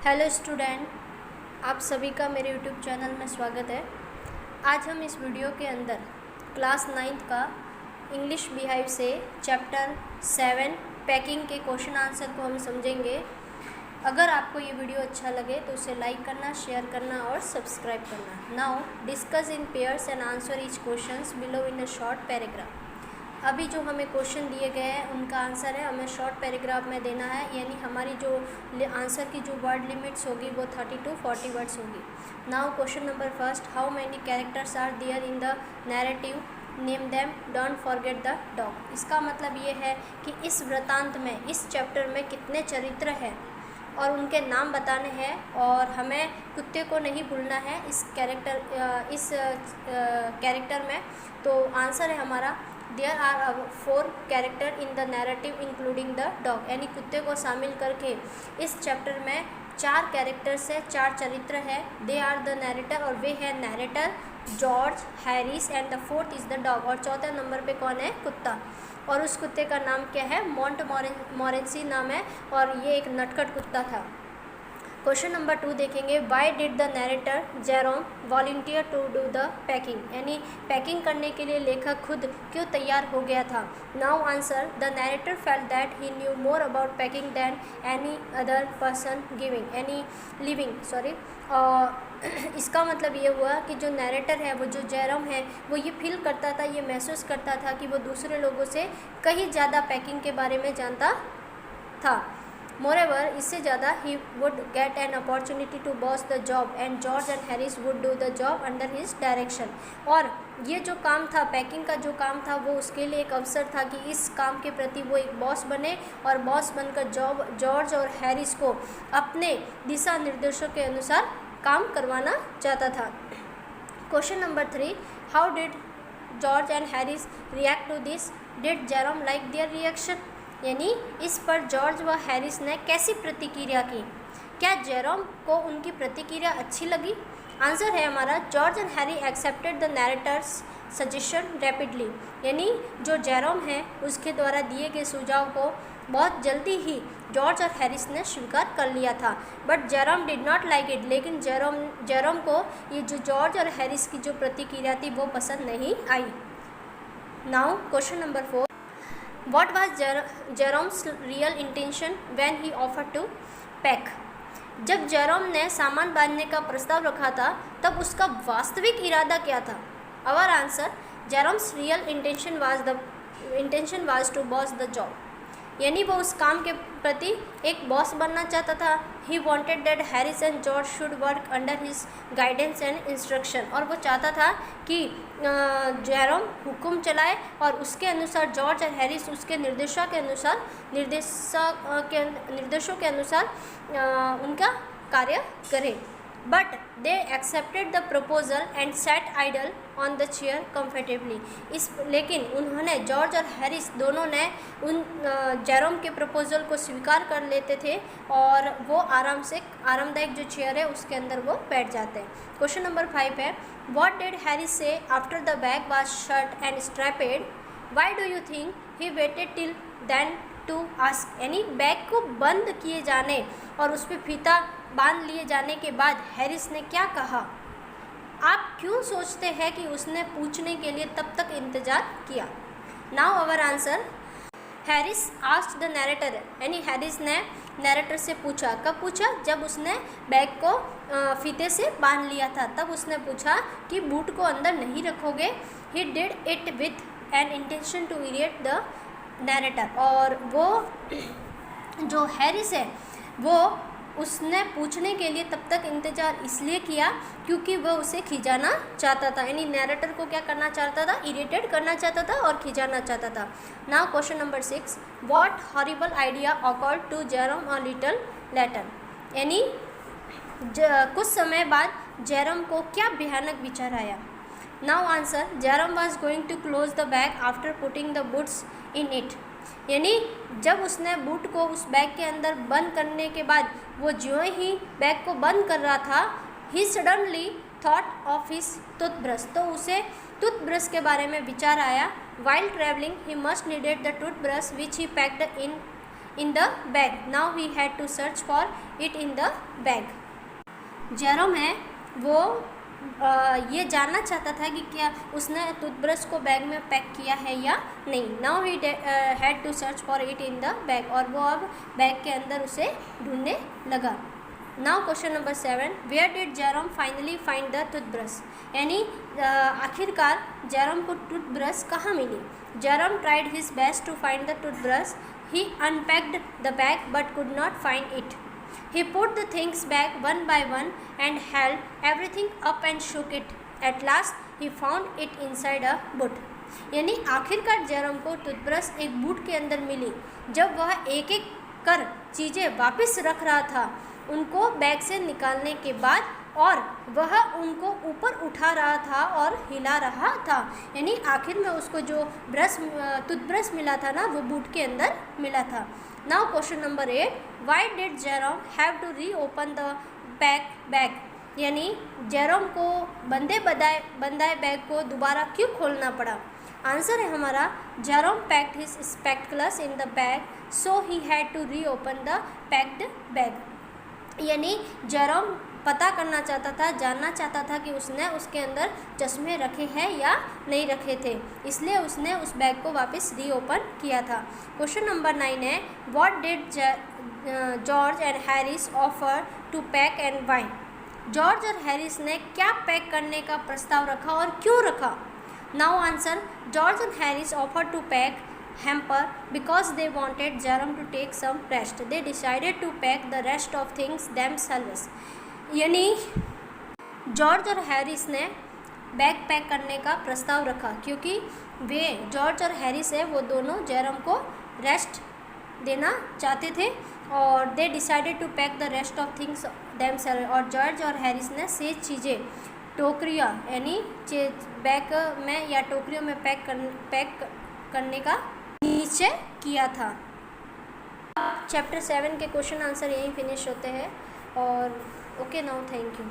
Hello student, आप सभी का मेरे यूट्यूब चैनल में स्वागत है। आज हम इस वीडियो के अंदर क्लास 9th का इंग्लिश बिहाइव से चैप्टर 7 पैकिंग के क्वेश्चन आंसर को हम समझेंगे। अगर आपको ये वीडियो अच्छा लगे तो उसे लाइक करना, शेयर करना और सब्सक्राइब करना। Now discuss in pairs and answer each questions below in a short paragraph. अभी जो हमें क्वेश्चन दिए गए हैं उनका आंसर है हमें शॉर्ट पैराग्राफ में देना है, यानी हमारी जो आंसर की जो वर्ड लिमिट्स होगी वो 30 to 40 वर्ड्स होगी। Now question number first, how many characters are there in the narrative, name them, don't forget the dog. इसका मतलब ये है कि इस वृतांत में, इस चैप्टर में कितने चरित्र हैं और उनके नाम बताने हैं और हमें कुत्ते को नहीं भूलना है इस कैरेक्टर में। तो आंसर है हमारा there are 4 character in the narrative including the dog, यानी कुत्ते को शामिल करके इस चैप्टर में 4 कैरेक्टर्स है, 4 चरित्र है। दे आर द नैरेटर, और वे है narrator, George, Harris and the 4th is the dog. और चौथे नंबर पे कौन है? कुत्ता। और उस कुत्ते का नाम क्या है? मोंटमोरेंसी नाम है और ये एक नटखट कुत्ता था। क्वेश्चन नंबर 2 देखेंगे, why did the narrator Jerome volunteer to do the packing, यानी पैकिंग करने के लिए लेखक खुद क्यों तैयार हो गया था। Now answer, the narrator felt that he new more about packing than any other person living. इसका मतलब ये हुआ कि जो नैरेटर है, वो जो जेरोम है, वो ये फील करता था, ये महसूस करता था कि वो दूसरे लोगों से कहीं ज़्यादा पैकिंग के बारे में जानता था। मोरेवर, इससे ज़्यादा he would get an opportunity to boss the job and George and Harris would do the job under his direction. और ये जो काम था, पैकिंग का जो काम था, वो उसके लिए एक अवसर था कि इस काम के प्रति वो एक बॉस बने और बॉस बनकर जॉर्ज और हैरिस को अपने दिशा निर्देशों के अनुसार काम करवाना चाहता था। Question number 3, how did George and Harris react to this, did Jerome like their reaction, यानी इस पर जॉर्ज व हैरिस ने कैसी प्रतिक्रिया की, क्या जेरोम को उनकी प्रतिक्रिया अच्छी लगी। आंसर है हमारा, George and Harry accepted the narrator's suggestion rapidly, यानी जो जेरोम है उसके द्वारा दिए गए सुझाव को बहुत जल्दी ही जॉर्ज और हैरिस ने स्वीकार कर लिया था। But Jerome did not like it, लेकिन जेरोम को ये जो जॉर्ज और हैरिस की जो प्रतिक्रिया थी वो पसंद नहीं आई। Now question number 4, What was Jerome's real intention when he offered to pack? जब जेरोम ने सामान बांधने का प्रस्ताव रखा था तब उसका वास्तविक इरादा क्या था। Our answer, Jerome's real intention was to boss the job, यानी वो उस काम के प्रति एक बॉस बनना चाहता था। He wanted that Harris and George should work under his guidance and instruction, और वो चाहता था कि जेरोम हुक्म चलाए और उसके अनुसार जॉर्ज और हैरिस उसके निर्देशों के अनुसार उनका कार्य करें। But they accepted the proposal and set idle on the chair comfortably, लेकिन उन्होंने, जॉर्ज और हैरिस दोनों ने उन जेरोम के प्रपोजल को स्वीकार कर लेते थे और वो आरामदायक जो चेयर है उसके अंदर वो बैठ जाते हैं। क्वेश्चन नंबर 5 है, what did Harris say after the bag was shut and strapped, why do you think he waited till then to ask, यानी बैग को बंद किए जाने और उस पर फीता बांध लिए जाने के बाद हैरिस ने क्या कहा। आप क्यों सोचते हैं कि उसने पूछने के लिए तब तक इंतज़ार किया। Now our answer, Harris asked the narrator, यानी हैरिस ने नैरेटर से पूछा। कब पूछा? जब उसने बैग को फीते से बांध लिया था, तब उसने पूछा कि बूट को अंदर नहीं रखोगे। He did it with an intention to irritate the narrator, और वो जो हैरिस है वो उसने पूछने के लिए तब तक इंतज़ार इसलिए किया क्योंकि वह उसे खिंचाना चाहता था, यानी नैरेटर को क्या करना चाहता था? इरिटेट करना चाहता था और खिंचाना चाहता था। Now question number 6, what horrible idea occurred to Jerome a little later, यानी कुछ समय बाद जेरोम को क्या भयानक विचार आया। Now answer, Jerome was going to close the bag after putting the boots in it, यानी जब उसने बूट को उस बैग के अंदर बंद करने के बाद वो ज्यों ही बैग को बंद कर रहा था, he suddenly thought of his toothbrush, तो उसे टूथब्रश के बारे में विचार आया। While travelling he must needed the toothbrush which he packed in the bag. Now he had to search for it in the bag. Jerome है वो ये जानना चाहता था कि क्या उसने टूथब्रश को बैग में पैक किया है या नहीं. Now he had to search for it in the bag, और वो अब बैग के अंदर उसे ढूंढने लगा. Now question number 7, where did Jerome finally find the toothbrush. यानी आखिरकार जेरोम को टूथब्रश कहाँ मिली. Jerome tried his best to find the toothbrush. He unpacked the bag but could not find it. He put the things back one by one and held everything up and shook it. At last, he found it inside a boot. यानी आखिरकार Jerome को toothbrush एक boot के अंदर मिली. जब वह एक एक कर चीज़ें वापस रख रहा था उनको बैग से निकालने के बाद, और वह उनको ऊपर उठा रहा था और हिला रहा था. यानी आखिर में उसको जो टूथब्रश मिला था ना, वो बूट के अंदर मिला था. Now question number 8, why did Jerome have to reopen the bag. यानी जेरोम को बंदाए बैग को दोबारा क्यों खोलना पड़ा. आंसर है हमारा, Jerome packed his spectacles in the bag so he had to reopen the packed bag. यानी जेरोम पता करना चाहता था, जानना चाहता था कि उसने उसके अंदर चश्मे रखे हैं या नहीं रखे थे, इसलिए उसने उस बैग को वापस रीओपन किया था. क्वेश्चन नंबर 9 है, what did George and Harris offer to pack and why. George और हैरिस ने क्या पैक करने का प्रस्ताव रखा और क्यों रखा. Now answer, George and Harris offer to pack hamper because they wanted Jerome to take some rest. They decided to pack the rest of things themselves. यानी जॉर्ज और हैरिस ने बैग पैक करने का प्रस्ताव रखा क्योंकि वे जॉर्ज और Harris है वो दोनों जेरोम को रेस्ट देना चाहते थे, और they decided to pack the rest of things themself. और जॉर्ज और हैरिस ने से चीज़ें टोकरियाँ यानी बैग में या टोकरियों में पैक करने का नीचे किया था. चैप्टर 7 के क्वेश्चन आंसर यहीं फिनिश होते हैं. और ओके, नाउ थैंक यू.